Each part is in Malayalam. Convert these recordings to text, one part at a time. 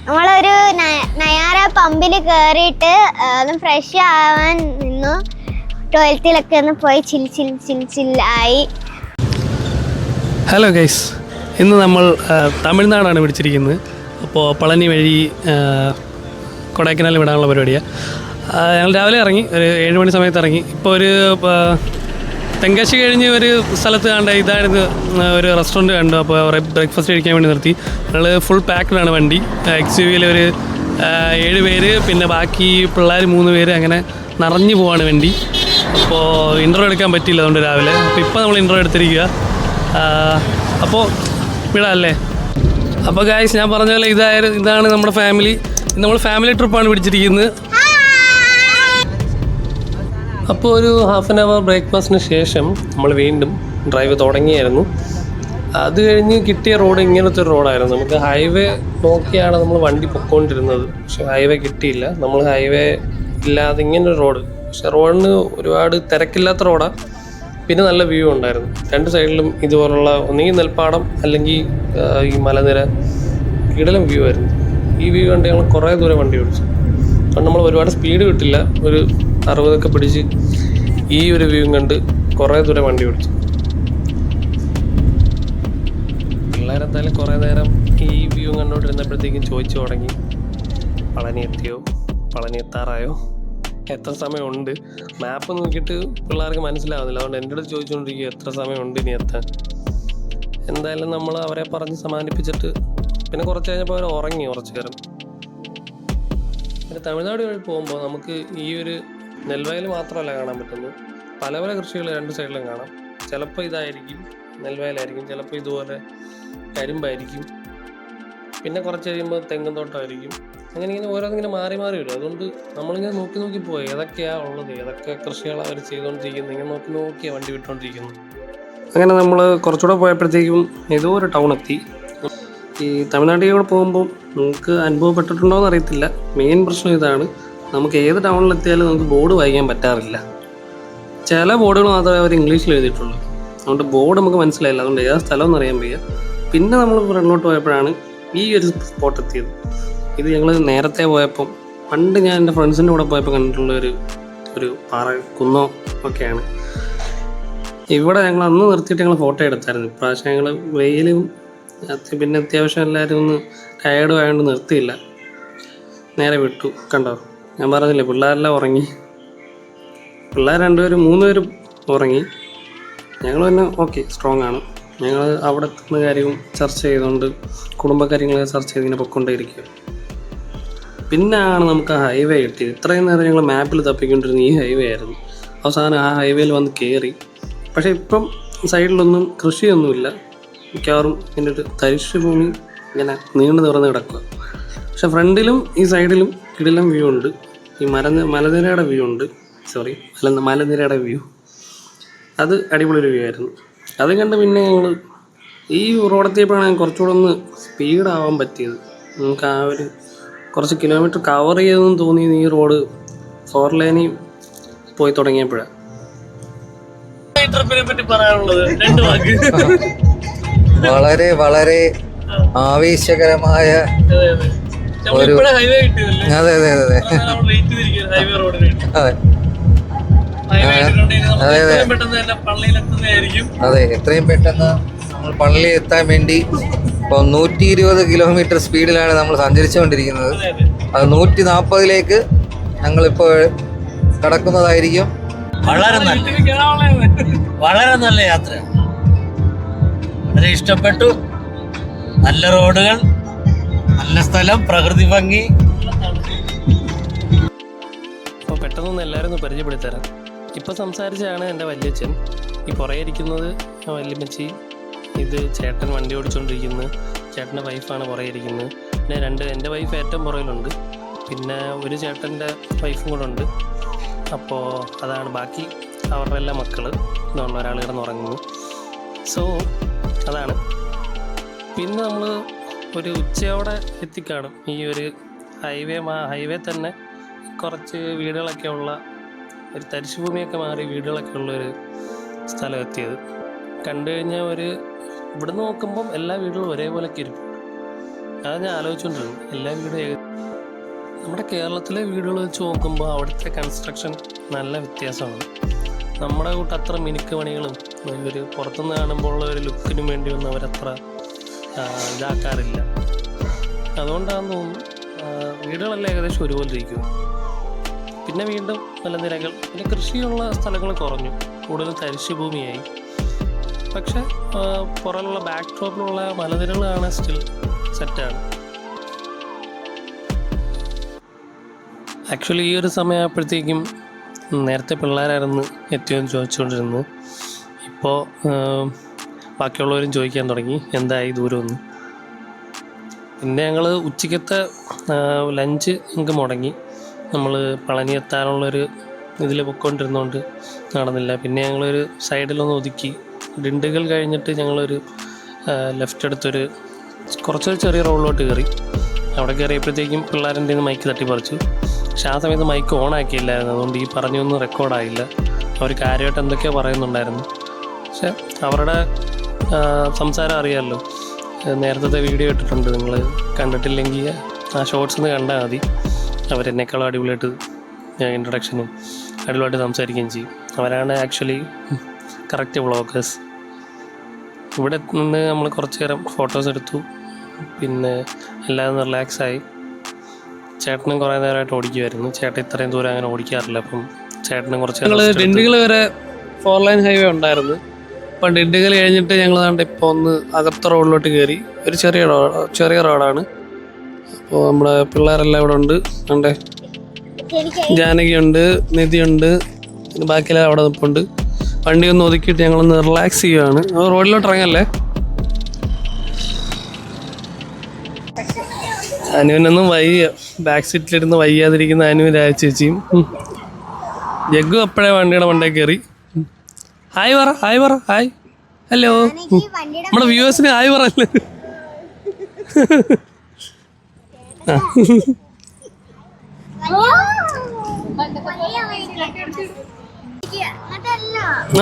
നമ്മളൊരു നയാറ പമ്പിൽ കയറിയിട്ട് ഒന്ന് ഫ്രഷ് ആവാൻ നിന്നു. ടോയ്ലറ്റിലൊക്കെ ഒന്ന് പോയി ചില്ലായി. ഹലോ ഗൈസ്, ഇന്ന് നമ്മൾ തമിഴ്നാടാണ് പിടിച്ചിരിക്കുന്നത്. അപ്പോൾ പളനി വഴി കൊടൈക്കനാൽ വിടാനുള്ള പരിപാടിയാണ്. ഞങ്ങൾ രാവിലെ ഇറങ്ങി, ഒരു 7 മണി സമയത്ത് ഇറങ്ങി. ഇപ്പോൾ ഒരു തെങ്കാശി കഴിഞ്ഞ് ഒരു സ്ഥലത്ത് കണ്ട ഇതായിരുന്നു ഒരു റെസ്റ്റോറൻറ്റ് കണ്ടു. അപ്പോൾ അവരെ ബ്രേക്ക്ഫാസ്റ്റ് കഴിക്കാൻ വേണ്ടി നിർത്തി. ഞങ്ങൾ ഫുൾ പാക്ക്ഡാണ് വണ്ടി. XUV-ൽ ഒരു 7 പേര്, പിന്നെ ബാക്കി പിള്ളേർ 3 പേര്, അങ്ങനെ നിറഞ്ഞു പോവാണ് വണ്ടി. അപ്പോൾ ഇൻ്റർവ്യൂ എടുക്കാൻ പറ്റിയില്ല അതുകൊണ്ട് രാവിലെ. അപ്പോൾ ഇപ്പോൾ നമ്മൾ ഇൻ്റർവ്യൂ എടുത്തിരിക്കുക. അപ്പോൾ വിടാമല്ലേ? അപ്പോൾ ഗായ്സ്, ഞാൻ പറഞ്ഞ പോലെ ഇതാണ് നമ്മുടെ ഫാമിലി. നമ്മൾ ഫാമിലി ട്രിപ്പാണ് പിടിച്ചിരിക്കുന്നത്. അപ്പോൾ ഒരു ഹാഫ് ആൻ അവർ ബ്രേക്ക്ഫാസ്റ്റിന് ശേഷം നമ്മൾ വീണ്ടും ഡ്രൈവ് തുടങ്ങിയായിരുന്നു. അത് കഴിഞ്ഞ് കിട്ടിയ റോഡ് ഇങ്ങനത്തെ ഒരു റോഡായിരുന്നു. നമുക്ക് ഹൈവേ നോക്കിയാണ് നമ്മൾ വണ്ടി പൊയ്ക്കൊണ്ടിരുന്നത്. പക്ഷെ ഹൈവേ കിട്ടിയില്ല. നമ്മൾ ഹൈവേ ഇല്ലാതെ ഇങ്ങനൊരു റോഡ്, പക്ഷെ റോഡിന് ഒരുപാട് തിരക്കില്ലാത്ത റോഡാണ്. പിന്നെ നല്ല വ്യൂ ഉണ്ടായിരുന്നു. 2 സൈഡിലും ഇതുപോലുള്ള ഒന്നെങ്കിൽ നെൽപ്പാടം അല്ലെങ്കിൽ ഈ മലനിര, കിടിലം വ്യൂ ആയിരുന്നു. ഈ വ്യൂ കണ്ട് ഞങ്ങൾ കുറേ ദൂരം വണ്ടി ഓടിച്ചു. അതുകൊണ്ട് നമ്മൾ ഒരുപാട് സ്പീഡ് കിട്ടില്ല, ഒരു 60 പിടിച്ച് ഈ ഒരു വ്യൂ കണ്ട് കുറേ ദൂരം വണ്ടി ഓടിച്ചു. പിള്ളേരെന്തായാലും കുറേ നേരം ഈ വ്യൂ കണ്ടുകൊണ്ടിരുന്നപ്പോഴത്തേക്കും ചോദിച്ചു തുടങ്ങി, പളനി എത്തിയോ, പളനി എത്താറായോ, എത്ര സമയമുണ്ട്. മാപ്പ് നോക്കിയിട്ട് പിള്ളേർക്ക് മനസ്സിലാവുന്നില്ല. അതുകൊണ്ട് എൻ്റെ അടുത്ത് ചോദിച്ചുകൊണ്ടിരിക്കുക എത്ര സമയമുണ്ട് ഇനി എത്താൻ. എന്തായാലും നമ്മൾ അവരെ പറഞ്ഞ് സമാധാനിപ്പിച്ചിട്ട് പിന്നെ കുറച്ച് കഴിഞ്ഞപ്പോൾ അവർ ഉറങ്ങി കുറച്ച് നേരം. പിന്നെ തമിഴ്നാട് വഴി പോകുമ്പോൾ നമുക്ക് ഈ ഒരു നെൽവയൽ മാത്രമല്ല കാണാൻ പറ്റുന്നത്, പല പല കൃഷികൾ 2 സൈഡിലും കാണാം. ചിലപ്പോൾ ഇതായിരിക്കും നെൽവയലായിരിക്കും, ചിലപ്പോൾ ഇതുപോലെ കരിമ്പായിരിക്കും, പിന്നെ കുറച്ച് കഴിയുമ്പോൾ തെങ്ങും തോട്ടമായിരിക്കും. അങ്ങനെ ഇങ്ങനെ ഓരോന്നിങ്ങനെ മാറി മാറി വരും. അതുകൊണ്ട് നമ്മളിങ്ങനെ നോക്കി പോയി ഏതൊക്കെയാണ് ഉള്ളത്, ഏതൊക്കെ കൃഷികളാണ് അവർ ചെയ്തുകൊണ്ടിരിക്കുന്നത്, ഇങ്ങനെ നോക്കിയാണ് വണ്ടി വിട്ടുകൊണ്ടിരിക്കുന്നത്. അങ്ങനെ നമ്മൾ കുറച്ചുകൂടെ പോയപ്പോഴത്തേക്കും ഏതോ ഒരു ടൗൺ എത്തി. ഈ തമിഴ്നാട്ടിലൂടെ പോകുമ്പോൾ നമുക്ക് അനുഭവപ്പെട്ടിട്ടുണ്ടോ എന്ന് അറിയത്തില്ല. മെയിൻ പ്രശ്നം ഇതാണ്, നമുക്ക് ഏത് ടൗണിലെത്തിയാലും നമുക്ക് ബോർഡ് വായിക്കാൻ പറ്റാറില്ല. ചില ബോർഡുകൾ മാത്രമേ അവർ ഇംഗ്ലീഷിൽ എഴുതിയിട്ടുള്ളൂ. അതുകൊണ്ട് ബോർഡ് നമുക്ക് മനസ്സിലായില്ല. അതുകൊണ്ട് ഏതാ സ്ഥലമെന്ന് അറിയാൻ വയ്യ. പിന്നെ നമ്മൾ ഫ്രണ്ടിലോട്ട് പോയപ്പോഴാണ് ഈ ഒരു സ്പോട്ട് എത്തിയത്. ഇത് ഞങ്ങൾ നേരത്തെ പോയപ്പം, പണ്ട് ഞാൻ എൻ്റെ ഫ്രണ്ട്സിൻ്റെ കൂടെ പോയപ്പോൾ കണ്ടിട്ടുള്ള ഒരു പാറ കുന്നോ ഒക്കെയാണ്. ഇവിടെ ഞങ്ങൾ അന്ന് നിർത്തിയിട്ട് ഞങ്ങൾ ഫോട്ടോ എടുത്തായിരുന്നു. ഇപ്രാവശ്യം ഞങ്ങൾ വെയിലും പിന്നെ അത്യാവശ്യം എല്ലാവരും ഒന്ന് ടയേർഡും ആയതുകൊണ്ട് നിർത്തിയില്ല, നേരെ വിട്ടു. കണ്ടോ, ഞാൻ പറഞ്ഞില്ലേ പിള്ളേരെല്ലാം ഉറങ്ങി. പിള്ളേർ 2 പേരും 3 പേരും ഉറങ്ങി. ഞങ്ങൾ തന്നെ ഓക്കെ, സ്ട്രോങ് ആണ്. ഞങ്ങൾ അവിടെ എത്തുന്ന കാര്യവും ചർച്ച ചെയ്തുകൊണ്ട് കുടുംബകാര്യങ്ങളെ ചർച്ച ചെയ്ത് ഇങ്ങനെ പൊയ്ക്കൊണ്ടേയിരിക്കുക. പിന്നെയാണ് നമുക്ക് ആ ഹൈവേ കിട്ടിയത്. ഇത്രയും നേരം ഞങ്ങൾ മാപ്പിൽ തപ്പിക്കൊണ്ടിരുന്ന ഈ ഹൈവേ ആയിരുന്നു. അവസാനം ആ ഹൈവേയിൽ വന്ന് കയറി. പക്ഷേ ഇപ്പം സൈഡിലൊന്നും കൃഷിയൊന്നുമില്ല. മിക്കവാറും ഇതിൻ്റെ ഒരു തരിശ് ഭൂമി ഇങ്ങനെ നീണ്ടു നിറഞ്ഞ് കിടക്കുക. പക്ഷെ ഫ്രണ്ടിലും ഈ സൈഡിലും കിടിലം വ്യൂ ഉണ്ട്. ഈ മലനിരയുടെ വ്യൂ ഉണ്ട്. മലനിരയുടെ വ്യൂ അത് അടിപൊളി ഒരു വ്യൂ ആയിരുന്നു. അത് കണ്ട് പിന്നെ ഞങ്ങൾ ഈ റോഡെത്തിയപ്പോഴാണ് ഞാൻ കുറച്ചുകൂടെ ഒന്ന് സ്പീഡാവാൻ പറ്റിയത്. നമുക്ക് ആ ഒരു കുറച്ച് കിലോമീറ്റർ കവർ ചെയ്തെന്ന് തോന്നിയത് ഈ റോഡ് 4 ലൈനിൽ പോയി തുടങ്ങിയപ്പോഴാണ്. ഈ ട്രിപ്പിനെ പറ്റി പറയാനുള്ളത് 2 വാക്ക്. വളരെ വളരെ ആവേശകരമായ ഒരു ഹൈവേ കിട്ടിയതല്ലേ? അതെ അതെ അതെ ഹൈവേ റോഡിന് അതെ എത്രയും പെട്ടെന്ന് നമ്മൾ പള്ളി എത്താൻ വേണ്ടി ഇപ്പോൾ 120 കിലോമീറ്റർ സ്പീഡിലാണ് നമ്മൾ സഞ്ചരിച്ചുകൊണ്ടിരിക്കുന്നത്. അത് 140ലേക്ക് ഞങ്ങളിപ്പോൾ കടക്കുന്നതായിരിക്കും. വളരെ നല്ല യാത്ര, വളരെ ഇഷ്ടപ്പെട്ടു. നല്ല റോഡുകൾ, നല്ല സ്ഥലം, പ്രകൃതി ഭംഗി. അപ്പോൾ പെട്ടെന്നൊന്ന് എല്ലാവരും ഒന്ന് പരിചയപ്പെടുത്തരാം. ഇപ്പോൾ സംസാരിച്ചാണ് എൻ്റെ വല്യച്ഛൻ. ഈ പുറകെ ഇരിക്കുന്നത് വല്യമ്മച്ചി. ഇത് ചേട്ടൻ വണ്ടി ഓടിച്ചുകൊണ്ടിരിക്കുന്നത്. ചേട്ടൻ്റെ വൈഫാണ് പുറകെ ഇരിക്കുന്നത്. പിന്നെ എൻ്റെ വൈഫ് ഏറ്റവും പുറകിലുണ്ട്. പിന്നെ ഒരു ചേട്ടൻ്റെ വൈഫും കൂടെ ഉണ്ട്. അപ്പോൾ അതാണ് ബാക്കി അവരുടെ എല്ലാ മക്കൾ. ഇതുകൊണ്ട് ഒരാൾ കിടന്നുറങ്ങുന്നു. സോ അതാണ്. പിന്നെ നമ്മൾ ഒരു ഉച്ചയോടെ എത്തിക്കാണും ഈ ഒരു ഹൈവേ തന്നെ കുറച്ച് വീടുകളൊക്കെ ഉള്ള ഒരു തരിശുഭൂമിയൊക്കെ മാറി വീടുകളൊക്കെ ഉള്ളൊരു സ്ഥലം എത്തിയത്. കണ്ടു കഴിഞ്ഞാൽ ഇവിടുന്ന് നോക്കുമ്പം എല്ലാ വീടുകളും ഒരേപോലെയൊക്കെ ഇരിപ്പുണ്ട്. അത് ഞാൻ ആലോചിച്ചുകൊണ്ടിരുന്നു. എല്ലാ വീടും നമ്മുടെ കേരളത്തിലെ വീടുകൾ വെച്ച് നോക്കുമ്പോൾ അവിടുത്തെ കൺസ്ട്രക്ഷൻ നല്ല വ്യത്യാസമാണ്. നമ്മുടെ കൂട്ട് അത്ര മിനുക്ക് പണികളും ഒരു പുറത്തുനിന്ന് കാണുമ്പോൾ ഉള്ള ഒരു ലുക്കിനും വേണ്ടിയൊന്നും അവരത്ര ഇതാക്കാറില്ല. അതുകൊണ്ടാണെന്ന് തോന്നുന്നു വീടുകളെല്ലാം ഏകദേശം ഒരുപോലെ ഇരിക്കും. പിന്നെ വീണ്ടും മലനിരകൾ, പിന്നെ കൃഷിയുള്ള സ്ഥലങ്ങൾ കുറഞ്ഞു, കൂടുതലും തരിശു ഭൂമിയായി. പക്ഷെ പുറമുള്ള ബാക്ക് ഡ്രോപ്പിലുള്ള മലനിരകളാണ് സ്റ്റിൽ സെറ്റാണ്. ആക്ച്വലി ഈ ഒരു സമയമായപ്പോഴത്തേക്കും നേരത്തെ പിള്ളേരായിരുന്നു എത്തിയോന്ന് ചോദിച്ചുകൊണ്ടിരുന്നത്. ഇപ്പോൾ ബാക്കിയുള്ളവരും ചോദിക്കാൻ തുടങ്ങി എന്തായി ദൂരമൊന്നും. പിന്നെ ഞങ്ങൾ ഉച്ചയ്ക്കത്തെ ലഞ്ച് നമുക്ക് മുടങ്ങി. നമ്മൾ പളനി എത്താനുള്ളൊരു ഇതിൽ പൊയ്ക്കൊണ്ടിരുന്നതുകൊണ്ട് നടന്നില്ല. പിന്നെ ഞങ്ങളൊരു സൈഡിലൊന്ന് ഒതുക്കി ഡിണ്ടുകൾ കഴിഞ്ഞിട്ട് ഞങ്ങളൊരു ലെഫ്റ്റ് എടുത്തൊരു കുറച്ചൊരു ചെറിയ റോഡിലോട്ട് കയറി. അവിടെ കയറിയപ്പോഴത്തേക്കും പിള്ളേരെൻ്റെ നിന്ന് മൈക്ക് തട്ടിപ്പറിച്ചു. പക്ഷെ ആ സമയത്ത് മൈക്ക് ഓൺ ആക്കിയില്ലായിരുന്നു. അതുകൊണ്ട് ഈ പറഞ്ഞൊന്നും റെക്കോർഡായില്ല. അവർ കാര്യമായിട്ട് എന്തൊക്കെയോ പറയുന്നുണ്ടായിരുന്നു. പക്ഷെ അവരുടെ സംസാരം അറിയാമല്ലോ. നേരത്തെ വീഡിയോ ഇട്ടിട്ടുണ്ട്, നിങ്ങൾ കണ്ടിട്ടില്ലെങ്കിൽ ആ ഷോർട്സ് ഒന്ന് കണ്ടാൽ മതി. അവരെന്നേക്കാളും അടിപൊളിയായിട്ട് ഇൻട്രൊഡക്ഷനും അടിപൊളിയായിട്ട് സംസാരിക്കുകയും ചെയ്യും. അവരാണ് ആക്ച്വലി കറക്റ്റ് വ്ളോഗേഴ്സ്. ഇവിടെ നിന്ന് നമ്മൾ കുറച്ച് നേരം ഫോട്ടോസ് എടുത്തു. പിന്നെ എല്ലാവരും റിലാക്സായി. ചേട്ടനും കുറേ നേരമായിട്ട് ഓടിക്കുമായിരുന്നു. ചേട്ടൻ ഇത്രയും ദൂരം അങ്ങനെ ഓടിക്കാറില്ല. അപ്പം ചേട്ടനും കുറച്ച് ഡിണ്ടുകൾ വരെ 4 ലൈൻ ഹൈവേ ഉണ്ടായിരുന്നു. അപ്പം ഡിണ്ടുകൾ കഴിഞ്ഞിട്ട് ഞങ്ങൾ കണ്ട് ഇപ്പോൾ ഒന്ന് അകത്ത റോഡിലോട്ട് കയറി. ഒരു ചെറിയ റോഡാണ്. അപ്പോൾ നമ്മുടെ പിള്ളേരെല്ലാം ഇവിടെ ഉണ്ട്. കണ്ടേ, ജാനകിയുണ്ട്, നിധിയുണ്ട്, പിന്നെ ബാക്കിയെല്ലാം അവിടെ നിൽപ്പുണ്ട്. വണ്ടി ഒന്ന് ഒതുക്കിയിട്ട് ഞങ്ങളൊന്ന് റിലാക്സ് ചെയ്യുകയാണ്. റോഡിലോട്ട് ഇറങ്ങല്ലേ. അനുവിനൊന്നും വയ്യ, ബാക്ക് സീറ്റിലിരുന്ന് വയ്യാതിരിക്കുന്ന അനുവിൻ രാജേച്ചിയും ജഗ്ഗു അപ്പോഴേ വണ്ടിയുടെ മണ്ടേ കയറി. ഹായ് പറ, ഹായ്, ഹലോ. നമ്മുടെ വ്യൂവേഴ്സിന് ഹായ് പറല്ലേ.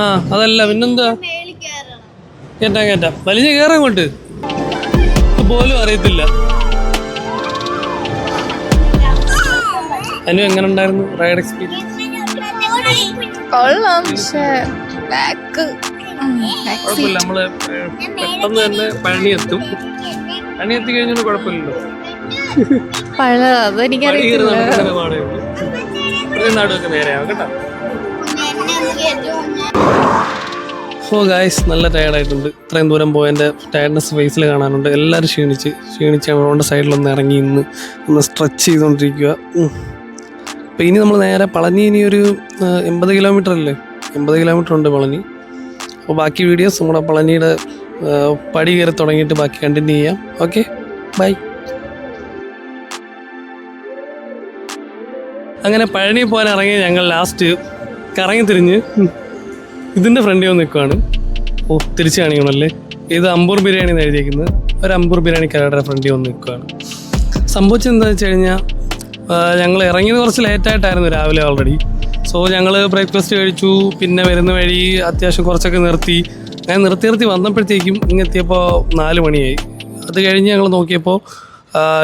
ആ അതല്ല പിന്നെന്താ, കേറ്റാം വലിയ കയറാൻ കൊണ്ട് പോലും അറിയത്തില്ല. അനു എങ്ങനെ ഉണ്ടായിരുന്നു റൈഡ് എക്സ്പീരിയൻസ്? കൊള്ളാം, പക്ഷേ കുഴപ്പമില്ല. നമ്മള് പെട്ടെന്ന് തന്നെ പഴനി എത്തി കഴിഞ്ഞാൽ കുഴപ്പമില്ലല്ലോ. നാടൊക്കെ നേരെയാവും കേട്ടോ. സോ ഗായ്സ്, നല്ല ടയർഡായിട്ടുണ്ട്. ഇത്രയും ദൂരം പോയതിൻ്റെ ടയർഡ്നെസ് ഫേസിൽ കാണാനുണ്ട്. എല്ലാവരും ക്ഷീണിച്ചാണ് റോഡിൻ്റെ സൈഡിലൊന്ന് ഇറങ്ങി ഒന്ന് സ്ട്രെച്ച് ചെയ്തുകൊണ്ടിരിക്കുക. അപ്പോൾ ഇനി നമ്മൾ നേരെ പളനി, ഇനി ഒരു 80 കിലോമീറ്റർ അല്ലേ, 80 കിലോമീറ്റർ ഉണ്ട് പളനി. അപ്പോൾ ബാക്കി വീഡിയോസ് നമ്മുടെ പളനിയുടെ പടി കയറി തുടങ്ങിയിട്ട് ബാക്കി കണ്ടിന്യൂ ചെയ്യാം. Okay, bye. അങ്ങനെ പഴനി പോകാൻ ഇറങ്ങി ഞങ്ങൾ ലാസ്റ്റ് കറങ്ങി തിരിഞ്ഞ് ഇതിൻ്റെ ഫ്രണ്ടിൽ വന്ന് നിൽക്കുവാണ്. തിരിച്ച് കാണിക്കണമല്ലേ. ഇത് അമ്പൂർ ബിരിയാണി എന്ന് എഴുതിയിരിക്കുന്നത്. ഒരു അമ്പൂർ ബിരിയാണി കടയുടെ ഫ്രണ്ടിൽ വന്ന് നിൽക്കുവാണ്. സംഭവിച്ചത് എന്താണെന്ന് വെച്ച് കഴിഞ്ഞാൽ ഞങ്ങൾ ഇറങ്ങിയത് കുറച്ച് ലേറ്റായിട്ടായിരുന്നു രാവിലെ ഓൾറെഡി. സോ ഞങ്ങൾ ബ്രേക്ക്ഫാസ്റ്റ് കഴിച്ചു. പിന്നെ വരുന്ന വഴി അത്യാവശ്യം കുറച്ചൊക്കെ നിർത്തി. ഞാൻ നിർത്തി വന്നപ്പോഴത്തേക്കും ഇങ്ങെത്തിയപ്പോൾ 4 മണിയായി. അത് കഴിഞ്ഞ് ഞങ്ങൾ നോക്കിയപ്പോൾ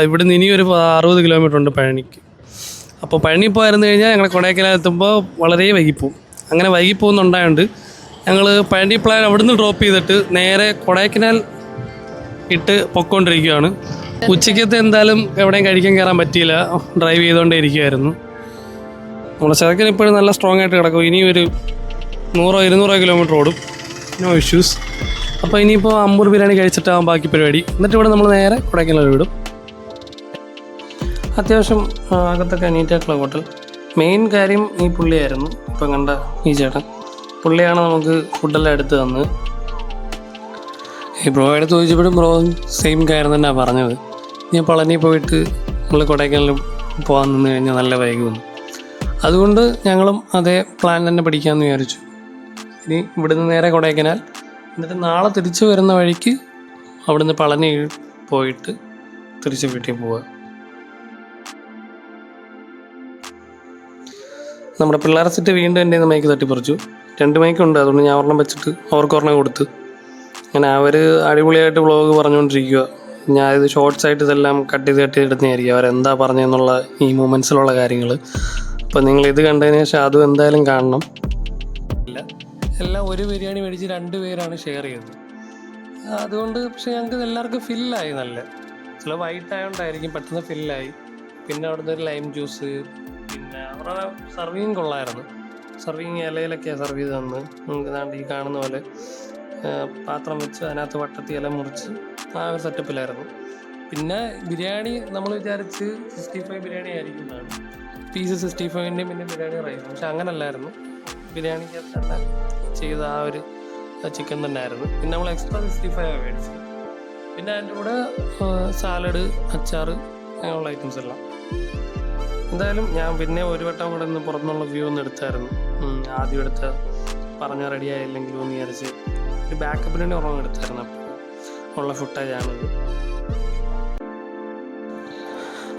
ഇവിടുന്ന് ഇനിയൊരു 60 കിലോമീറ്റർ ഉണ്ട് പഴനിക്ക്. അപ്പോൾ പഴനി പോയിരുന്നു കഴിഞ്ഞാൽ ഞങ്ങൾ കൊടൈക്കനാൽ എത്തുമ്പോൾ വളരെ വൈകിപ്പോവും. അങ്ങനെ വൈകിപ്പോകുന്നുണ്ടായതുകൊണ്ട് ഞങ്ങൾ പഴനി പ്ലാൻ അവിടുന്ന് ഡ്രോപ്പ് ചെയ്തിട്ട് നേരെ കൊടൈക്കനാൽ ഇട്ട് പൊയ്ക്കൊണ്ടിരിക്കുകയാണ്. ഉച്ചയ്ക്കത്തെ എന്തായാലും എവിടെയും കഴിക്കാൻ കയറാൻ പറ്റിയില്ല, ഡ്രൈവ് ചെയ്തുകൊണ്ടേ ഇരിക്കുമായിരുന്നു. നമ്മുടെ ചെറുക്കൻ ഇപ്പോഴും നല്ല സ്ട്രോങ് ആയിട്ട് കിടക്കും. ഇനി ഒരു 100-200 കിലോമീറ്റർ ഓടും, നോ ഇഷ്യൂസ്. അപ്പോൾ ഇനിയിപ്പോൾ അമ്പൂർ ബിരിയാണി കഴിച്ചിട്ടാകും ബാക്കി പരിപാടി. എന്നിട്ട് ഇവിടെ നമ്മൾ നേരെ കൊടൈക്കനാൽ വിടും. അത്യാവശ്യം അകത്തൊക്കെ നീറ്റായിട്ടുള്ള ഹോട്ടൽ. മെയിൻ കാര്യം ഈ പുള്ളിയായിരുന്നു, ഇപ്പം കണ്ട ഈ ചേട്ടൻ. പുള്ളിയാണ് നമുക്ക് ഫുഡെല്ലാം എടുത്ത് തന്നത്. ഈ ബ്രോ എടുത്ത് ചോദിച്ചപ്പോഴും ബ്രോ സെയിം കാര്യം തന്നെയാണ് പറഞ്ഞത്. ഞാൻ പളനി പോയിട്ട് നമ്മൾ കൊടൈക്കനാലിൽ പോകാൻ നിന്ന് കഴിഞ്ഞാൽ നല്ല വൈകുമെന്ന്. അതുകൊണ്ട് ഞങ്ങളും അതേ പ്ലാൻ തന്നെ പഠിക്കാമെന്ന് വിചാരിച്ചു. ഇനി ഇവിടുന്ന് നേരെ കൊടൈക്കനാൽ, എന്നിട്ട് നാളെ തിരിച്ചു വരുന്ന വഴിക്ക് അവിടുന്ന് പളനി പോയിട്ട് തിരിച്ച് വീട്ടിൽ പോവുക. നമ്മുടെ പിള്ളേരെ സെറ്റ് വീണ്ടും എൻ്റെ മൈക്ക് തട്ടിപ്പറിച്ചു. 2 മൈക്കുണ്ട്, അതുകൊണ്ട് ഞാൻ ഒരെണ്ണം വെച്ചിട്ട് അവർക്ക് ഒരെണ്ണം കൊടുത്ത്. അങ്ങനെ അവർ അടിപൊളിയായിട്ട് വ്ളോഗ് പറഞ്ഞുകൊണ്ടിരിക്കുക. ഞാൻ ഇത് ഷോർട്സ് ആയിട്ട് ഇതെല്ലാം കട്ട് ചെയ്ത് ഇടുന്നതായിരിക്കും, അവരെന്താ പറഞ്ഞെന്നുള്ള ഈ മൊമെൻറ്റ്സിലുള്ള കാര്യങ്ങൾ. അപ്പോൾ നിങ്ങൾ ഇത് കണ്ടതിന് ശേഷം അതും എന്തായാലും കാണണം. എല്ലാം ഒരു ബിരിയാണി മേടിച്ച് 2 പേരാണ് ഷെയർ ചെയ്തത്. അതുകൊണ്ട് പക്ഷേ ഞങ്ങൾക്ക് എല്ലാവർക്കും ഫില്ലായി. നല്ല ചില വൈറ്റ് ആയതുകൊണ്ടായിരിക്കും പെട്ടെന്ന് ഫില്ലായി. പിന്നെ അവിടുന്ന് ഒരു ലൈം ജ്യൂസ്, പിന്നെ അവരുടെ സർവിങ് കൊള്ളായിരുന്നു. സർവിങ് ഇലയിലൊക്കെയാണ് സർവ് ചെയ്ത് തന്ന്. നമുക്ക് ദാണ്ട് ഈ കാണുന്ന പോലെ പാത്രം വെച്ച് അതിനകത്ത് വട്ടത്തി ഇല മുറിച്ച് ആ ഒരു സെറ്റപ്പിലായിരുന്നു. പിന്നെ ബിരിയാണി നമ്മൾ വിചാരിച്ച് 65 ബിരിയാണി ആയിരിക്കുന്നതാണ്, പീസ് 65ൻ്റെയും പിന്നെ ബിരിയാണി റൈസും. പക്ഷെ അങ്ങനല്ലായിരുന്നു, ബിരിയാണിക്ക് തന്നെ ചെയ്ത ആ ഒരു ചിക്കൻ തന്നെ ആയിരുന്നു. പിന്നെ നമ്മൾ എക്സ്ട്രാ 65 മേടിച്ചത്. പിന്നെ അതിൻ്റെ കൂടെ സാലഡ്, അച്ചാർ, അങ്ങനെയുള്ള ഐറ്റംസ് എല്ലാം. എന്തായാലും ഞാൻ പിന്നെ ഒരു വട്ടം കൂടെ ഒന്ന് പുറത്തുനിന്നുള്ള വ്യൂ ഒന്ന് എടുത്തായിരുന്നു. ആദ്യം എടുത്ത് പറഞ്ഞാൽ റെഡി ആയില്ലെങ്കിലും ഒന്ന് വിചാരിച്ച് ഒരു ബാക്കപ്പിന് വേണ്ടി ഉറങ്ങാൻ എടുത്തായിരുന്നു. അപ്പോൾ ഉള്ള ഫുട്ടേജാണിത്.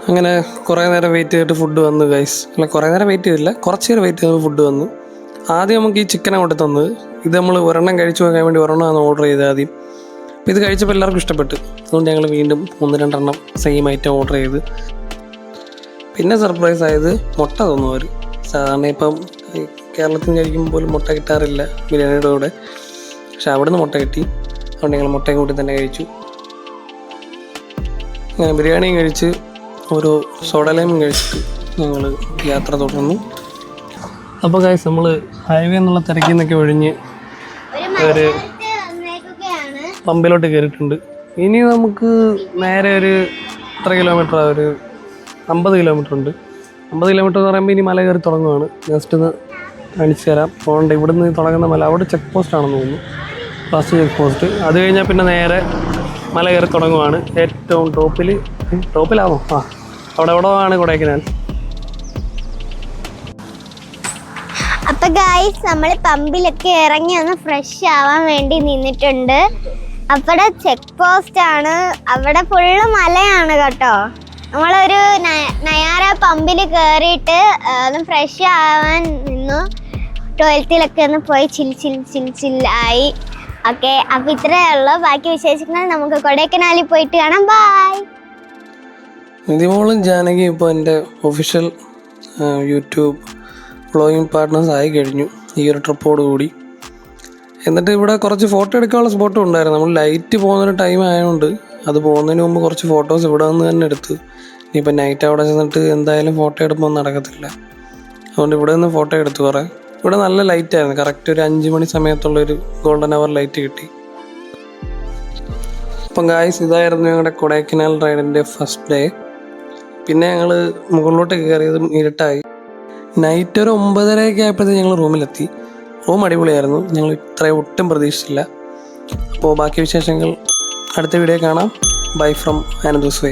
അങ്ങനെ കുറേ നേരം വെയിറ്റ് ചെയ്തിട്ട് ഫുഡ് വന്നു ഗൈസ്. അല്ല, കുറേ നേരം വെയിറ്റ് ചെയ്തില്ല, കുറച്ച് നേരം വെയിറ്റ് ചെയ്ത് ഫുഡ് വന്നു. ആദ്യം നമുക്ക് ഈ ചിക്കൻ അങ്ങോട്ട് തന്നത്. ഇത് നമ്മൾ ഒരെണ്ണം കഴിച്ചു നോക്കാൻ വേണ്ടി ഒരെണ്ണമാണ് ഓർഡർ ചെയ്തത് ആദ്യം. അപ്പോൾ ഇത് കഴിച്ചപ്പോൾ എല്ലാവർക്കും ഇഷ്ടപ്പെട്ടു. അതുകൊണ്ട് ഞങ്ങൾ വീണ്ടും 1-2 എണ്ണം സെയിം ഐറ്റം ഓർഡർ ചെയ്ത്. പിന്നെ സർപ്രൈസ് ആയത് മുട്ട തന്നു അവർ. സാധാരണ ഇപ്പം കേരളത്തിൽ നിന്ന് കഴിക്കുമ്പോൾ പോലും മുട്ട കിട്ടാറില്ല ബിരിയാണിയുടെ കൂടെ, പക്ഷെ അവിടെ നിന്ന് മുട്ട കിട്ടി. അതുകൊണ്ട് ഞങ്ങൾ മുട്ടയും കൂട്ടി തന്നെ കഴിച്ചു. അങ്ങനെ ബിരിയാണിയും കഴിച്ച് ഒരു സോഡലയും കഴിച്ചിട്ട് ഞങ്ങൾ യാത്ര തുടർന്നു. അപ്പോൾ ഗൈസ്, നമ്മൾ ഹൈവേ എന്നുള്ള തിരക്കിൽ നിന്നൊക്കെ ഒഴിഞ്ഞ് ഒരു പമ്പിലോട്ട് കയറിയിട്ടുണ്ട്. ഇനി നമുക്ക് നേരെ ഒരു എത്ര കിലോമീറ്റർ, ഒരു 50 കിലോമീറ്റർ ഉണ്ട്. 50 കിലോമീറ്റർ എന്ന് പറയുമ്പോൾ ഇനി മല കയറി തുടങ്ങുകയാണ്. ജസ്റ്റ് ഒന്ന് കാണിച്ചു തരാം. അതുകൊണ്ട് ഇവിടുന്ന് തുടങ്ങുന്ന മല അവിടെ ചെക്ക് പോസ്റ്റ് ആണെന്ന് തോന്നുന്നു, ഫസ്റ്റ് ചെക്ക് പോസ്റ്റ്. അത് കഴിഞ്ഞാൽ പിന്നെ നേരെ മല കയറി തുടങ്ങുകയാണ്. ഏറ്റവും ടോപ്പിലാണോ? അവിടെ ആണ് കൊടൈക്കനാൽ. അപ്പൊ ഗൈസ്, നമ്മൾ പമ്പിലൊക്കെ ഇറങ്ങി ഒന്ന് ഫ്രഷ് ആവാൻ വേണ്ടി നിന്നിട്ടുണ്ട്. അവിടെ ചെക്ക് പോസ്റ്റ് ആണ്, അവിടെ ഫുള്ള് മലയാണ് കേട്ടോ. നമ്മളൊരു നയാറ പമ്പിൽ കയറിയിട്ട് ഒന്ന് ഫ്രഷ് ആവാൻ നിന്നു. ടോയ്ലറ്റിലൊക്കെ ഒന്ന് പോയി ചില്ലായി. ഓക്കെ, അപ്പോൾ ഇത്രയേ ഉള്ളൂ. ബാക്കി വിശേഷങ്ങൾ നമുക്ക് കൊടൈക്കനാലിൽ പോയിട്ട് കാണാം. ബൈ. നിതിമോളും ജാനകിയും ഇപ്പോൾ എൻ്റെ ഒഫീഷ്യൽ യൂട്യൂബ് വ്ളോഗിങ് പാർട്ട്നേഴ്സ് ആയി കഴിഞ്ഞു ഈ ഒരു ട്രിപ്പോട് കൂടി. എന്നിട്ട് ഇവിടെ കുറച്ച് ഫോട്ടോ എടുക്കാനുള്ള സ്പോട്ടും ഉണ്ടായിരുന്നു. നമ്മൾ ലൈറ്റ് പോകുന്നൊരു ടൈം ആയതുകൊണ്ട് അത് പോകുന്നതിന് മുമ്പ് കുറച്ച് ഫോട്ടോസ് ഇവിടെ നിന്ന് തന്നെ എടുത്ത്. ഇനിയിപ്പോൾ നൈറ്റ് അവിടെ ചെന്നിട്ട് എന്തായാലും ഫോട്ടോ എടുപ്പോൾ നടക്കത്തില്ല. അതുകൊണ്ട് ഇവിടെ നിന്ന് ഫോട്ടോ എടുത്തു കുറേ. ഇവിടെ നല്ല ലൈറ്റായിരുന്നു, കറക്റ്റ് ഒരു 5 മണി സമയത്തുള്ളൊരു ഗോൾഡൻ അവർ ലൈറ്റ് കിട്ടി. അപ്പം ഗായ്സ്, ഇതായിരുന്നു ഞങ്ങളുടെ കൊടൈക്കനാൽ റൈഡിൻ്റെ ഫസ്റ്റ് ഡേ. പിന്നെ ഞങ്ങൾ മുകളിലോട്ട് കയറിയതും ഇരുട്ടായി. നൈറ്റ് ഒരു 9:30 ആയപ്പോഴത്തേക്ക് ഞങ്ങൾ റൂമിലെത്തി. റൂം അടിപൊളിയായിരുന്നു, ഞങ്ങൾ ഇത്രയും ഒട്ടും പ്രതീക്ഷിച്ചില്ല. അപ്പോൾ ബാക്കി വിശേഷങ്ങൾ അടുത്ത വീഡിയോ കാണാം. Bye from Anandu's way.